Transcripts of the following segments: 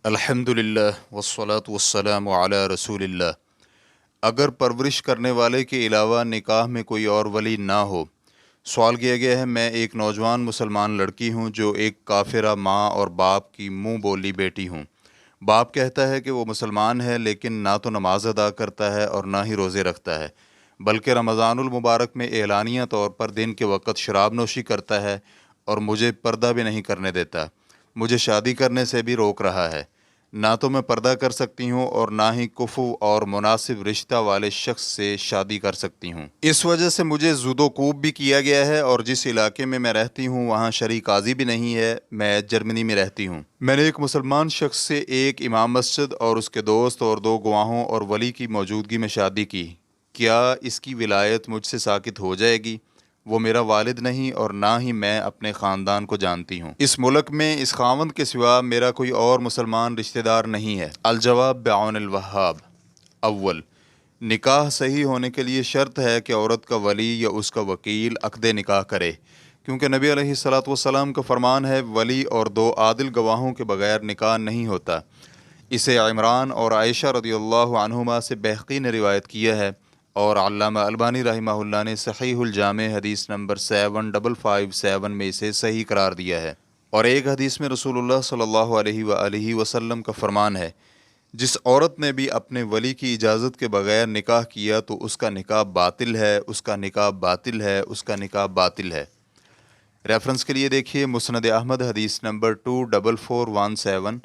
الحمدللہ والصلاة والسلام علی رسول اللہ۔ اگر پرورش کرنے والے کے علاوہ نکاح میں کوئی اور ولی نہ ہو۔ سوال کیا گیا ہے، میں ایک نوجوان مسلمان لڑکی ہوں جو ایک کافرہ ماں اور باپ کی منہ بولی بیٹی ہوں۔ باپ کہتا ہے کہ وہ مسلمان ہے لیکن نہ تو نماز ادا کرتا ہے اور نہ ہی روزے رکھتا ہے، بلکہ رمضان المبارک میں اعلانیہ طور پر دن کے وقت شراب نوشی کرتا ہے اور مجھے پردہ بھی نہیں کرنے دیتا، مجھے شادی کرنے سے بھی روک رہا ہے۔ نہ تو میں پردہ کر سکتی ہوں اور نہ ہی کفو اور مناسب رشتہ والے شخص سے شادی کر سکتی ہوں۔ اس وجہ سے مجھے زد و کوب بھی کیا گیا ہے اور جس علاقے میں رہتی ہوں وہاں شرعی قاضی بھی نہیں ہے۔ میں جرمنی میں رہتی ہوں۔ میں نے ایک مسلمان شخص سے ایک امام مسجد اور اس کے دوست اور 2 گواہوں اور ولی کی موجودگی میں شادی کی۔ کیا اس کی ولایت مجھ سے ساقط ہو جائے گی؟ وہ میرا والد نہیں اور نہ ہی میں اپنے خاندان کو جانتی ہوں۔ اس ملک میں اس خاوند کے سوا میرا کوئی اور مسلمان رشتہ دار نہیں ہے۔ الجواب بعون الوہاب۔ اول، نکاح صحیح ہونے کے لیے شرط ہے کہ عورت کا ولی یا اس کا وکیل عقد نکاح کرے، کیونکہ نبی علیہ الصلوۃ والسلام کا فرمان ہے، ولی اور 2 عادل گواہوں کے بغیر نکاح نہیں ہوتا۔ اسے عمران اور عائشہ رضی اللہ عنہما سے بہقی نے روایت کیا ہے اور علامہ البانی رحمہ اللہ نے صحیح الجامع حدیث نمبر 7557 میں اسے صحیح قرار دیا ہے۔ اور ایک حدیث میں رسول اللہ صلی اللہ علیہ وآلہ وسلم کا فرمان ہے، جس عورت نے بھی اپنے ولی کی اجازت کے بغیر نکاح کیا تو اس کا نکاح باطل ہے، اس کا نکاح باطل ہے، اس کا نکاح باطل ہے۔ ریفرنس کے لیے دیکھیے مسند احمد حدیث نمبر 24417،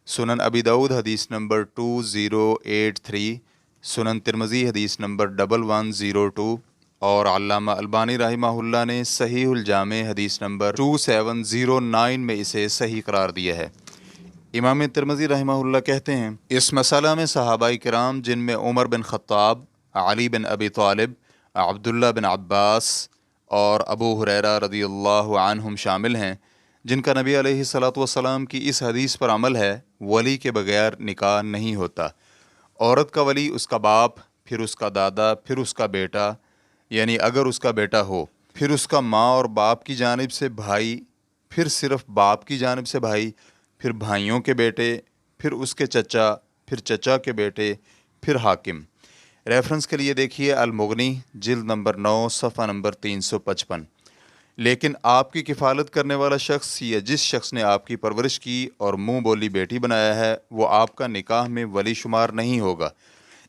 سنن ابی داؤد حدیث نمبر 2083، سنن ترمذی حدیث نمبر 1102، اور علامہ البانی رحمہ اللہ نے صحیح الجامع حدیث نمبر 2709 میں اسے صحیح قرار دیا ہے۔ امام ترمذی رحمہ اللہ کہتے ہیں، اس مسئلہ میں صحابہ کرام جن میں عمر بن خطاب، علی بن ابی طالب، عبداللہ بن عباس اور ابو ہریرہ رضی اللہ عنہم شامل ہیں، جن کا نبی علیہ الصلوۃ والسلام کی اس حدیث پر عمل ہے، ولی کے بغیر نکاح نہیں ہوتا۔ عورت کا ولی اس کا باپ، پھر اس کا دادا، پھر اس کا بیٹا، یعنی اگر اس کا بیٹا ہو، پھر اس کا ماں اور باپ کی جانب سے بھائی، پھر صرف باپ کی جانب سے بھائی، پھر بھائیوں کے بیٹے، پھر اس کے چچا، پھر چچا کے بیٹے، پھر حاکم۔ ریفرنس کے لیے دیکھیے المغنی جلد نمبر 9 صفحہ نمبر 355۔ لیکن آپ کی کفالت کرنے والا شخص یا جس شخص نے آپ کی پرورش کی اور منہ بولی بیٹی بنایا ہے، وہ آپ کا نکاح میں ولی شمار نہیں ہوگا۔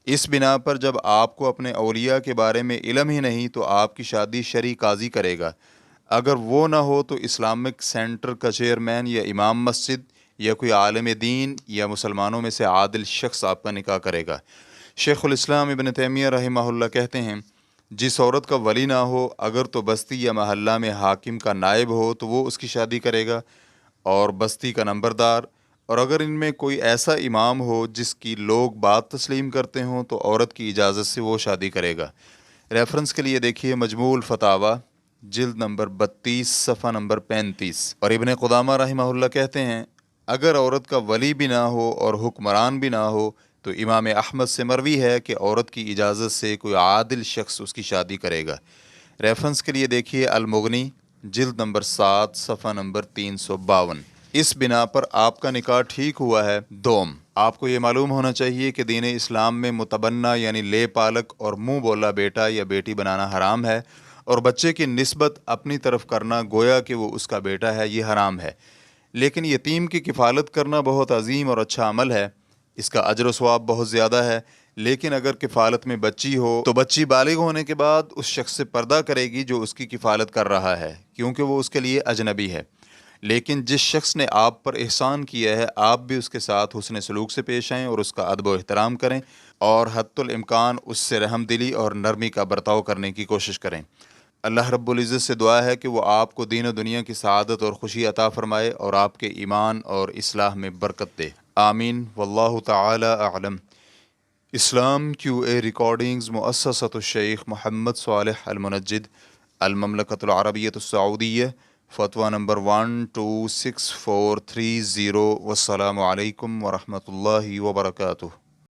اس بنا پر جب آپ کو اپنے اولیاء کے بارے میں علم ہی نہیں تو آپ کی شادی شرعی قاضی کرے گا۔ اگر وہ نہ ہو تو اسلامک سینٹر کا چیئرمین یا امام مسجد یا کوئی عالم دین یا مسلمانوں میں سے عادل شخص آپ کا نکاح کرے گا۔ شیخ الاسلام ابن تیمیہ رحمہ اللہ کہتے ہیں، جس عورت کا ولی نہ ہو، اگر تو بستی یا محلہ میں حاکم کا نائب ہو تو وہ اس کی شادی کرے گا اور بستی کا نمبردار، اور اگر ان میں کوئی ایسا امام ہو جس کی لوگ بات تسلیم کرتے ہوں تو عورت کی اجازت سے وہ شادی کرے گا۔ ریفرنس کے لیے دیکھیے مجموع الفتاوی جلد نمبر 32 صفحہ نمبر 35۔ اور ابن قدامہ رحمہ اللہ کہتے ہیں، اگر عورت کا ولی بھی نہ ہو اور حکمران بھی نہ ہو تو امام احمد سے مروی ہے کہ عورت کی اجازت سے کوئی عادل شخص اس کی شادی کرے گا۔ ریفرنس کے لیے دیکھیے المغنی جلد نمبر 7 صفحہ نمبر 352۔ اس بنا پر آپ کا نکاح ٹھیک ہوا ہے۔ دوم، آپ کو یہ معلوم ہونا چاہیے کہ دین اسلام میں متبنہ یعنی لے پالک اور منہ بولا بیٹا یا بیٹی بنانا حرام ہے، اور بچے کی نسبت اپنی طرف کرنا گویا کہ وہ اس کا بیٹا ہے، یہ حرام ہے۔ لیکن یتیم کی کفالت کرنا بہت عظیم اور اچھا عمل ہے، اس کا اجر و ثواب بہت زیادہ ہے۔ لیکن اگر کفالت میں بچی ہو تو بچی بالغ ہونے کے بعد اس شخص سے پردہ کرے گی جو اس کی کفالت کر رہا ہے، کیونکہ وہ اس کے لیے اجنبی ہے۔ لیکن جس شخص نے آپ پر احسان کیا ہے، آپ بھی اس کے ساتھ حسن سلوک سے پیش آئیں اور اس کا ادب و احترام کریں، اور حتی الامکان اس سے رحم دلی اور نرمی کا برتاؤ کرنے کی کوشش کریں۔ اللہ رب العزت سے دعا ہے کہ وہ آپ کو دین و دنیا کی سعادت اور خوشی عطا فرمائے اور آپ کے ایمان اور اصلاح میں برکت دے، آمین۔ واللہ تعالی اعلم۔ اسلام کیو اے ریکارڈنگز مؤسسۃ الشیخ محمد صالح المنجد، المملکۃ العربیۃ السعودیہ، فتویٰ نمبر 126430۔ والسلام علیکم ورحمۃ اللہ وبرکاتہ۔